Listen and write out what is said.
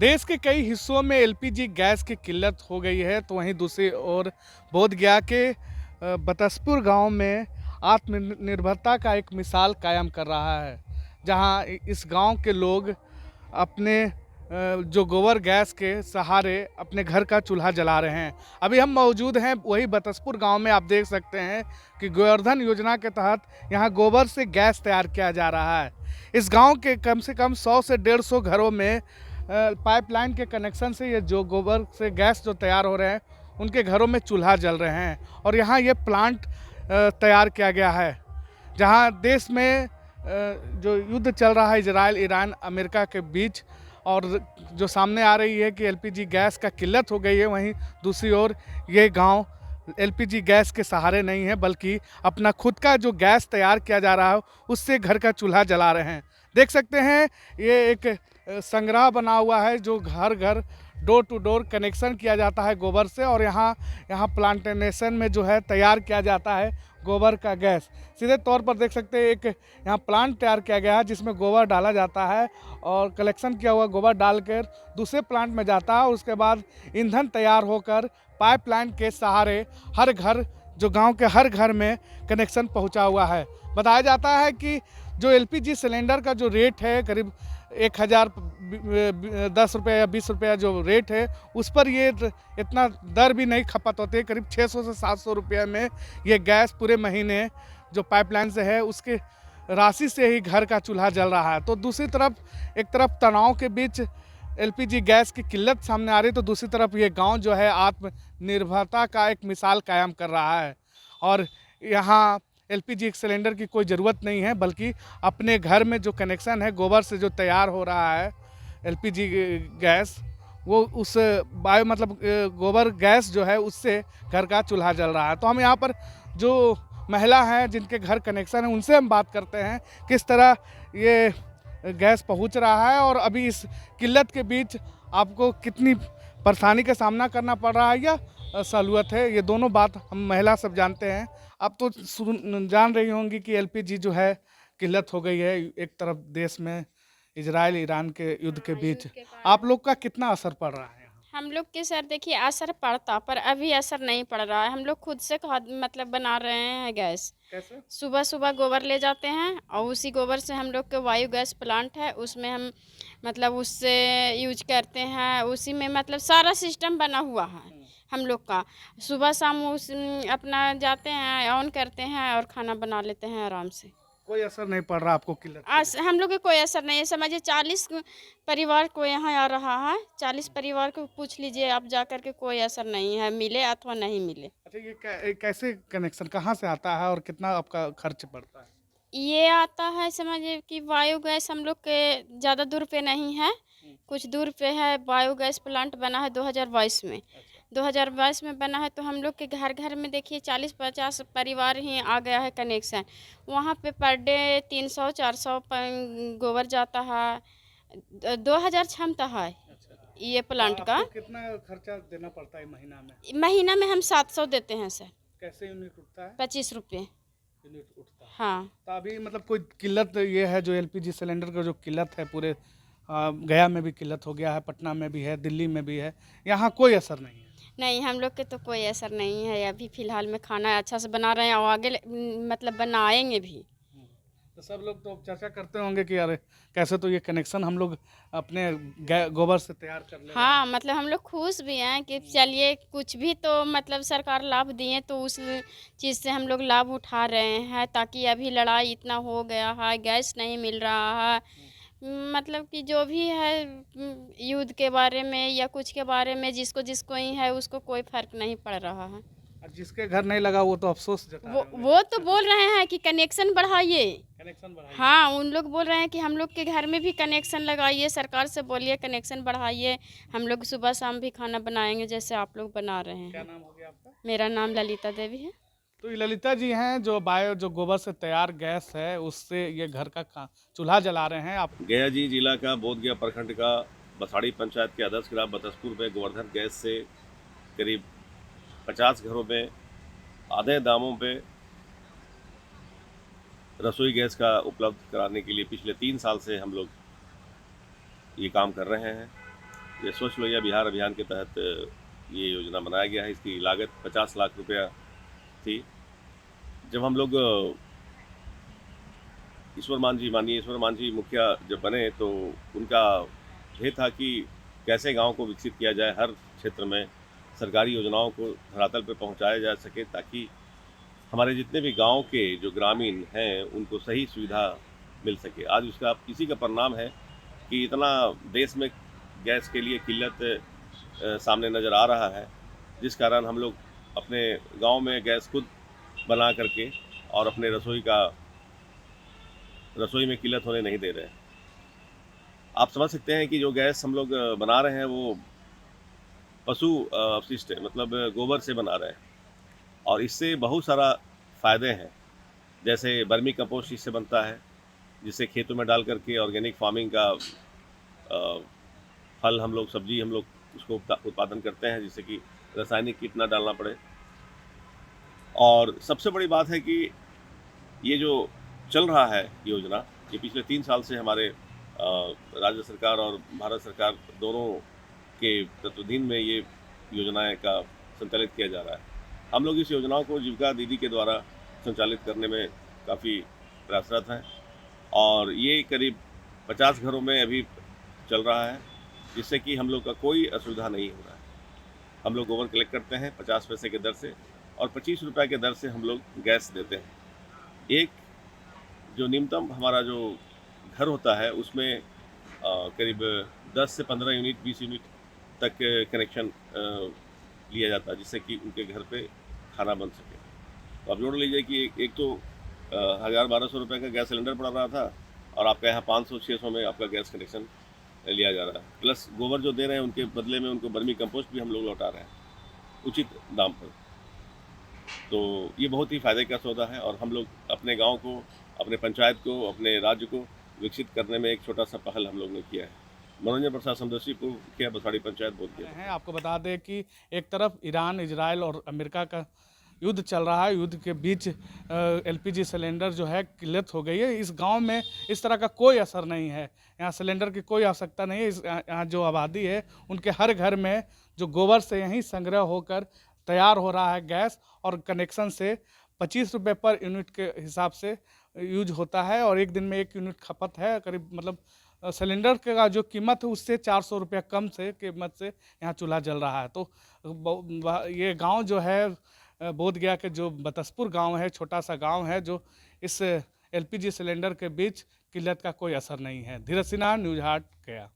देश के कई हिस्सों में एलपीजी गैस की किल्लत हो गई है, तो वहीं दूसरी ओर बोधगया के बतसपुर गांव में आत्मनिर्भरता का एक मिसाल कायम कर रहा है, जहां इस गांव के लोग अपने जो गोबर गैस के सहारे अपने घर का चूल्हा जला रहे हैं। अभी हम मौजूद हैं वही बतसपुर गांव में। आप देख सकते हैं कि गोवर्धन योजना के तहत यहां गोबर से गैस तैयार किया जा रहा है। इस गांव के कम से कम 100 से 150 घरों में पाइपलाइन के कनेक्शन से ये जो गोबर से गैस जो तैयार हो रहे हैं, उनके घरों में चूल्हा जल रहे हैं। और यहाँ ये प्लांट तैयार किया गया है, जहाँ देश में जो युद्ध चल रहा है इजराइल, ईरान, अमेरिका के बीच, और जो सामने आ रही है कि एलपीजी गैस का किल्लत हो गई है, वहीं दूसरी ओर ये गांव एलपीजी गैस के सहारे नहीं है, बल्कि अपना खुद का जो गैस तैयार किया जा रहा है उससे घर का चूल्हा जला रहे हैं। देख सकते हैं ये एक संग्रह बना हुआ है जो घर घर डोर टू डोर कनेक्शन किया जाता है गोबर से, और यहाँ प्लांटेशन में जो है तैयार किया जाता है गोबर का गैस। सीधे तौर पर देख सकते हैं एक यहाँ प्लांट तैयार किया गया है जिसमें गोबर डाला जाता है और कलेक्शन किया हुआ गोबर डालकर दूसरे प्लांट में जाता है, और उसके बाद ईंधन तैयार होकर पाइपलाइन के सहारे हर घर, जो गांव के हर घर में कनेक्शन पहुंचा हुआ है। बताया जाता है कि जो एलपीजी सिलेंडर का जो रेट है करीब 1010 रुपये या 20 रुपये जो रेट है, उस पर ये इतना दर भी नहीं खपत होती है। करीब 600 से 700 रुपये में ये गैस पूरे महीने जो पाइपलाइन से है उसके राशि से ही घर का चूल्हा जल रहा है। तो दूसरी तरफ एक तरफ तनाव के बीच एलपीजी गैस की किल्लत सामने आ रही, तो दूसरी तरफ ये गांव जो है आत्मनिर्भरता का एक मिसाल कायम कर रहा है। और यहाँ एलपीजी सिलेंडर की कोई ज़रूरत नहीं है, बल्कि अपने घर में जो कनेक्शन है गोबर से जो तैयार हो रहा है एलपीजी गैस, वो उस गोबर गैस जो है उससे घर का चूल्हा जल रहा है। तो हम यहाँ पर जो महिला हैं जिनके घर कनेक्शन है उनसे हम बात करते हैं किस तरह ये गैस पहुंच रहा है, और अभी इस किल्लत के बीच आपको कितनी परेशानी का सामना करना पड़ रहा है या सहूलियत है। ये दोनों बात हम महिला सब जानते हैं। आप तो जान रही होंगी कि एलपीजी जो है किल्लत हो गई है एक तरफ देश में इजराइल ईरान के युद्ध के बीच। आप लोग का कितना असर पड़ रहा है? हम लोग के सर देखिए असर पड़ता, पर अभी असर नहीं पड़ रहा है। हम लोग खुद से बना रहे हैं गैस। कैसे? सुबह सुबह गोबर ले जाते हैं और उसी गोबर से हम लोग के बायो गैस प्लांट है, उसमें हम उससे यूज करते हैं। उसी में सारा सिस्टम बना हुआ है हम लोग का। सुबह शाम उस अपना जाते हैं, ऑन करते हैं और खाना बना लेते हैं आराम से। कोई असर नहीं पड़ रहा आपको किल्लत? हम लोग के कोई असर नहीं है। समझिए 40 परिवार को यहाँ आ रहा है, 40 परिवार को पूछ लीजिए आप जा कर के, कोई असर नहीं है, मिले अथवा नहीं मिले। अच्छा, ये कैसे कनेक्शन कहाँ से आता है और कितना आपका खर्च पड़ता है? ये आता है, समझिए कि बायोगैस हम लोग के ज़्यादा दूर पे नहीं है, कुछ दूर पे है। बायोगैस प्लांट बना है 2022 में। 2022 में बना है, तो हम लोग के घर घर में देखिए 40-50 परिवार ही आ गया है कनेक्शन। वहाँ पे पर डे 300-400 गोबर जाता है। 2000 क्षमता है ये प्लांट का। कितना खर्चा देना पड़ता है महीना में? महीना में हम 700 देते हैं सर। कैसे यूनिट उठता है? 25 रुपये यूनिट उठता है। हाँ। तो अभी कोई किल्लत ये है जो एलपीजी सिलेंडर का जो किल्लत है पूरे गया में भी किल्लत हो गया है, पटना में भी है, दिल्ली में भी है, यहाँ कोई असर नहीं है? नहीं, हम लोग के तो कोई असर नहीं है। अभी फ़िलहाल में खाना अच्छा से बना रहे हैं और आगे बनाएंगे भी। तो सब लोग तो चर्चा करते होंगे कि यार कैसे तो ये कनेक्शन हम लोग अपने गोबर से तैयार कर ले। हाँ, हम लोग खुश भी हैं कि चलिए कुछ भी तो सरकार लाभ दिए, तो उस चीज़ से हम लोग लाभ उठा रहे हैं। ताकि अभी लड़ाई इतना हो गया है, गैस नहीं मिल रहा है, कि जो भी है युद्ध के बारे में या कुछ के बारे में, जिसको ही है उसको कोई फ़र्क नहीं पड़ रहा है। और जिसके घर नहीं लगा वो तो अफसोस जता रहे होंगे। वो तो बोल रहे हैं कि कनेक्शन बढ़ाइए। कनेक्शन बढ़ाइए। हाँ, उन लोग बोल रहे हैं कि हम लोग के घर में भी कनेक्शन लगाइए, सरकार से बोलिए कनेक्शन बढ़ाइए। हम लोग सुबह शाम भी खाना बनाएंगे जैसे आप लोग बना रहे हैं। क्या नाम हो गया आपका? मेरा नाम ललिता देवी है। तो ये ललिता जी हैं जो जो गोबर से तैयार गैस है उससे ये घर का चूल्हा जला रहे हैं। आप गया जी जिला का बोधगया प्रखंड का बसाड़ी पंचायत के आदर्श ग्राम बतसपुर में गोवर्धन गैस से करीब 50 घरों में आधे दामों पे रसोई गैस का उपलब्ध कराने के लिए पिछले 3 साल से हम लोग ये काम कर रहे हैं। ये स्वच्छ लोहिया बिहार अभियान के तहत ये योजना बनाया गया है। इसकी लागत 50 लाख रुपया थी। जब हम लोग माननीय ईश्वर मान जी मुखिया जब बने तो उनका ध्येय था कि कैसे गांव को विकसित किया जाए, हर क्षेत्र में सरकारी योजनाओं को धरातल पर पहुंचाया जा सके, ताकि हमारे जितने भी गांव के जो ग्रामीण हैं उनको सही सुविधा मिल सके। आज उसका इसी का परिणाम है कि इतना देश में गैस के लिए किल्लत सामने नज़र आ रहा है, जिस कारण हम लोग अपने गांव में गैस खुद बना करके और अपने रसोई में किल्लत होने नहीं दे रहे हैं। आप समझ सकते हैं कि जो गैस हम लोग बना रहे हैं वो पशु अपशिष्ट है, मतलब गोबर से बना रहे हैं, और इससे बहुत सारा फ़ायदे हैं। जैसे वर्मी कंपोस्ट इससे बनता है, जिससे खेतों में डाल करके ऑर्गेनिक फार्मिंग का फल हम लोग, सब्जी हम लोग उसको उत्पादन करते हैं, जिससे कि रासायनिक कीट ना डालना पड़े। और सबसे बड़ी बात है कि ये जो चल रहा है योजना, ये पिछले 3 साल से हमारे राज्य सरकार और भारत सरकार दोनों के तत्वाधीन में ये योजनाएं का संचालित किया जा रहा है। हम लोग इस योजनाओं को जीविका दीदी के द्वारा संचालित करने में काफ़ी प्रयासरत हैं, और ये करीब 50 घरों में अभी चल रहा है, जिससे कि हम लोग का कोई असुविधा नहीं हो रहा है। हम लोग गोबर कलेक्ट करते हैं 50 पैसे के दर से, और 25 रुपये के दर से हम लोग गैस देते हैं। एक जो न्यूनतम हमारा जो घर होता है उसमें करीब 10 से 15 यूनिट 20 यूनिट तक कनेक्शन लिया जाता है, जिससे कि उनके घर पे खाना बन सके। तो आप जोड़ लीजिए कि एक तो 1000-1200 रुपये का गैस सिलेंडर पड़ रहा था, और आपका यहाँ 500-600 में आपका गैस कनेक्शन लिया जा रहा है। प्लस गोबर जो दे रहे हैं उनके बदले में उनको वर्मी कंपोस्ट भी हम लोग लौटा रहे हैं उचित दाम पर। तो ये बहुत ही फ़ायदे का सौदा है, और हम लोग अपने गांव को, अपने पंचायत को, अपने राज्य को विकसित करने में एक छोटा सा पहल हम लोग ने किया है। मनोरंजन प्रसाद समदर्शीपुर मुखिया बसाड़ी पंचायत बोल दिया हैं। आपको बता दें कि एक तरफ ईरान, इजराइल और अमेरिका का युद्ध चल रहा है। युद्ध के बीच एलपीजी सिलेंडर जो है किल्लत हो गई है। इस गांव में इस तरह का कोई असर नहीं है। यहाँ सिलेंडर की कोई आवश्यकता नहीं है। यहाँ जो आबादी है उनके हर घर में जो गोबर से यहीं संग्रह होकर तैयार हो रहा है गैस, और कनेक्शन से 25 रुपये पर यूनिट के हिसाब से यूज होता है, और एक दिन में 1 यूनिट खपत है करीब। मतलब सिलेंडर का जो कीमत है उससे 400 रुपये कम से कीमत से यहाँ चूल्हा जल रहा है। तो ये गांव जो है बोधगया के जो बतसपुर गांव है, छोटा सा गांव है, जो इस एलपीजी सिलेंडर के बीच किल्लत का कोई असर नहीं है। धीरज सिन्हा, न्यूज़ हाट, गया।